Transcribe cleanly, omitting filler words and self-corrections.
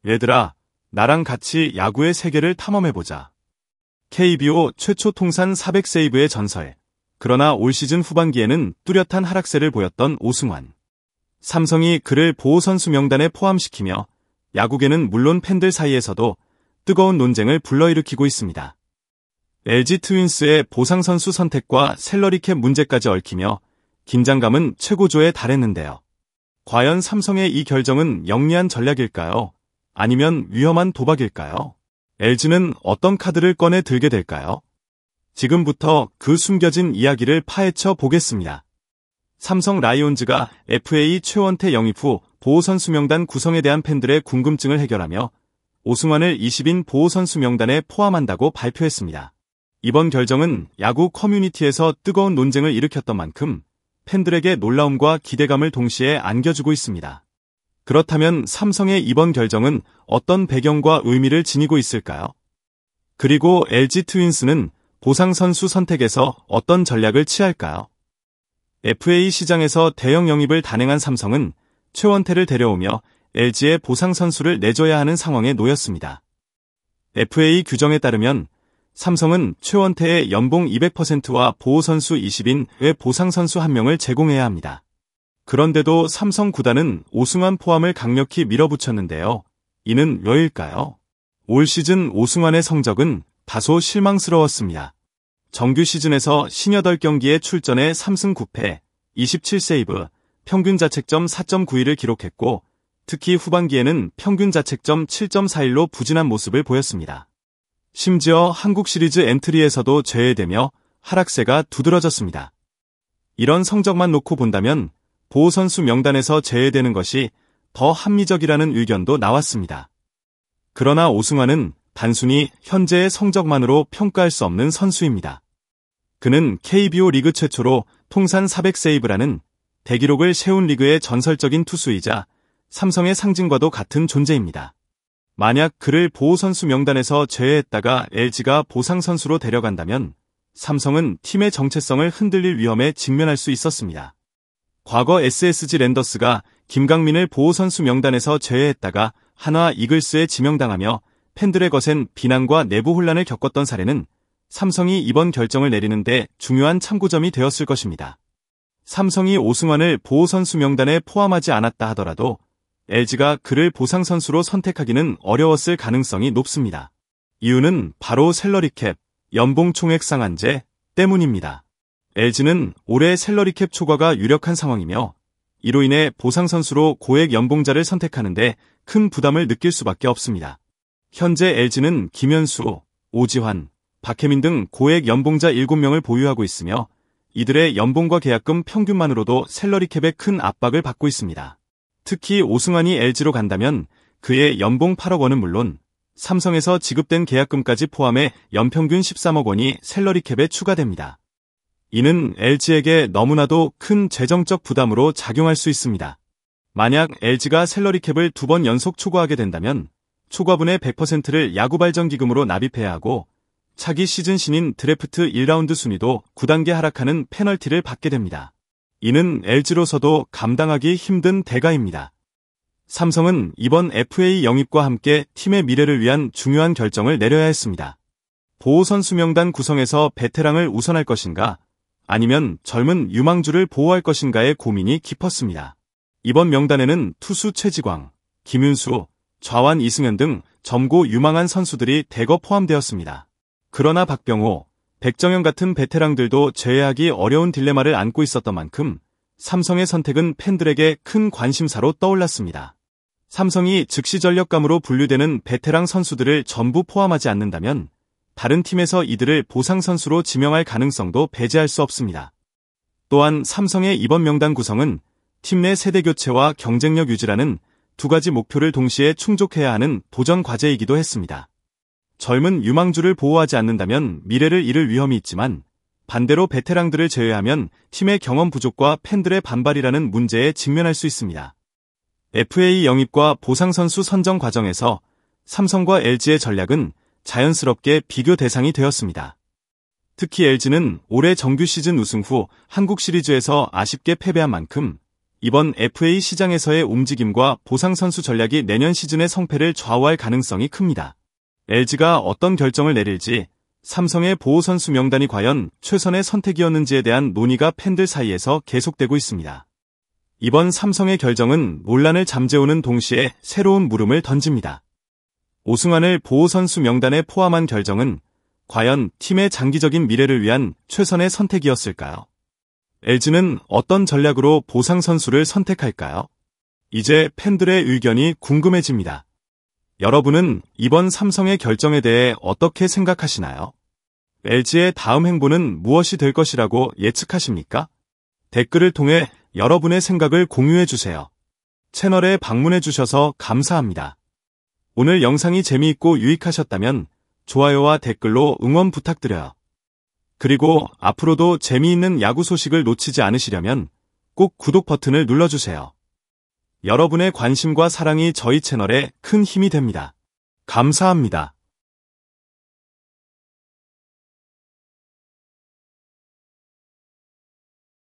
얘들아, 나랑 같이 야구의 세계를 탐험해보자. KBO 최초 통산 400세이브의 전설. 그러나 올 시즌 후반기에는 뚜렷한 하락세를 보였던 오승환. 삼성이 그를 보호선수 명단에 포함시키며 야구계는 물론 팬들 사이에서도 뜨거운 논쟁을 불러일으키고 있습니다. LG 트윈스의 보상선수 선택과 셀러리캡 문제까지 얽히며 긴장감은 최고조에 달했는데요. 과연 삼성의 이 결정은 영리한 전략일까요? 아니면 위험한 도박일까요? LG는 어떤 카드를 꺼내 들게 될까요? 지금부터 그 숨겨진 이야기를 파헤쳐 보겠습니다. 삼성 라이온즈가 FA 최원태 영입 후 보호선수 명단 구성에 대한 팬들의 궁금증을 해결하며 오승환을 20인 보호선수 명단에 포함한다고 발표했습니다. 이번 결정은 야구 커뮤니티에서 뜨거운 논쟁을 일으켰던 만큼 팬들에게 놀라움과 기대감을 동시에 안겨주고 있습니다. 그렇다면 삼성의 이번 결정은 어떤 배경과 의미를 지니고 있을까요? 그리고 LG 트윈스는 보상선수 선택에서 어떤 전략을 취할까요? FA 시장에서 대형 영입을 단행한 삼성은 최원태를 데려오며 LG에 보상선수를 내줘야 하는 상황에 놓였습니다. FA 규정에 따르면 삼성은 최원태의 연봉 200%와 보호선수 20인의 보상선수 1명을 제공해야 합니다. 그런데도 삼성 구단은 오승환 포함을 강력히 밀어붙였는데요. 이는 왜일까요? 올 시즌 오승환의 성적은 다소 실망스러웠습니다. 정규 시즌에서 58경기에 출전해 3승 9패, 27세이브, 평균 자책점 4.91을 기록했고 특히 후반기에는 평균 자책점 7.41로 부진한 모습을 보였습니다. 심지어 한국 시리즈 엔트리에서도 제외되며 하락세가 두드러졌습니다. 이런 성적만 놓고 본다면 보호선수 명단에서 제외되는 것이 더 합리적이라는 의견도 나왔습니다. 그러나 오승환은 단순히 현재의 성적만으로 평가할 수 없는 선수입니다. 그는 KBO 리그 최초로 통산 400세이브라는 대기록을 세운 리그의 전설적인 투수이자 삼성의 상징과도 같은 존재입니다. 만약 그를 보호선수 명단에서 제외했다가 LG가 보상선수로 데려간다면 삼성은 팀의 정체성을 흔들릴 위험에 직면할 수 있었습니다. 과거 SSG 랜더스가 김강민을 보호선수 명단에서 제외했다가 한화 이글스에 지명당하며 팬들의 거센 비난과 내부 혼란을 겪었던 사례는 삼성이 이번 결정을 내리는데 중요한 참고점이 되었을 것입니다. 삼성이 오승환을 보호선수 명단에 포함하지 않았다 하더라도 LG가 그를 보상선수로 선택하기는 어려웠을 가능성이 높습니다. 이유는 바로 셀러리캡, 연봉 총액 상한제 때문입니다. LG는 올해 셀러리캡 초과가 유력한 상황이며 이로 인해 보상선수로 고액 연봉자를 선택하는데 큰 부담을 느낄 수밖에 없습니다. 현재 LG는 김현수, 오지환, 박혜민 등 고액 연봉자 7명을 보유하고 있으며 이들의 연봉과 계약금 평균만으로도 셀러리캡에 큰 압박을 받고 있습니다. 특히 오승환이 LG로 간다면 그의 연봉 8억 원은 물론 삼성에서 지급된 계약금까지 포함해 연평균 13억 원이 셀러리캡에 추가됩니다. 이는 LG에게 너무나도 큰 재정적 부담으로 작용할 수 있습니다. 만약 LG가 셀러리캡을 2번 연속 초과하게 된다면 초과분의 100%를 야구발전기금으로 납입해야 하고 차기 시즌 신인 드래프트 1라운드 순위도 9단계 하락하는 페널티를 받게 됩니다. 이는 LG로서도 감당하기 힘든 대가입니다. 삼성은 이번 FA 영입과 함께 팀의 미래를 위한 중요한 결정을 내려야 했습니다. 보호선수 명단 구성에서 베테랑을 우선할 것인가 아니면 젊은 유망주를 보호할 것인가의 고민이 깊었습니다. 이번 명단에는 투수 최지광, 김윤수, 좌완 이승현 등 젊고 유망한 선수들이 대거 포함되었습니다. 그러나 박병호, 백정현 같은 베테랑들도 제외하기 어려운 딜레마를 안고 있었던 만큼 삼성의 선택은 팬들에게 큰 관심사로 떠올랐습니다. 삼성이 즉시 전력감으로 분류되는 베테랑 선수들을 전부 포함하지 않는다면 다른 팀에서 이들을 보상선수로 지명할 가능성도 배제할 수 없습니다. 또한 삼성의 이번 명단 구성은 팀 내 세대 교체와 경쟁력 유지라는 두 가지 목표를 동시에 충족해야 하는 도전 과제이기도 했습니다. 젊은 유망주를 보호하지 않는다면 미래를 잃을 위험이 있지만 반대로 베테랑들을 제외하면 팀의 경험 부족과 팬들의 반발이라는 문제에 직면할 수 있습니다. FA 영입과 보상선수 선정 과정에서 삼성과 LG의 전략은 자연스럽게 비교 대상이 되었습니다. 특히 LG는 올해 정규 시즌 우승 후 한국 시리즈에서 아쉽게 패배한 만큼 이번 FA 시장에서의 움직임과 보상 선수 전략이 내년 시즌의 성패를 좌우할 가능성이 큽니다. LG가 어떤 결정을 내릴지, 삼성의 보호 선수 명단이 과연 최선의 선택이었는지에 대한 논의가 팬들 사이에서 계속되고 있습니다. 이번 삼성의 결정은 논란을 잠재우는 동시에 새로운 물음을 던집니다. 오승환을 보호 선수 명단에 포함한 결정은 과연 팀의 장기적인 미래를 위한 최선의 선택이었을까요? LG는 어떤 전략으로 보상 선수를 선택할까요? 이제 팬들의 의견이 궁금해집니다. 여러분은 이번 삼성의 결정에 대해 어떻게 생각하시나요? LG의 다음 행보는 무엇이 될 것이라고 예측하십니까? 댓글을 통해 여러분의 생각을 공유해주세요. 채널에 방문해주셔서 감사합니다. 오늘 영상이 재미있고 유익하셨다면 좋아요와 댓글로 응원 부탁드려요. 그리고 앞으로도 재미있는 야구 소식을 놓치지 않으시려면 꼭 구독 버튼을 눌러주세요. 여러분의 관심과 사랑이 저희 채널에 큰 힘이 됩니다. 감사합니다.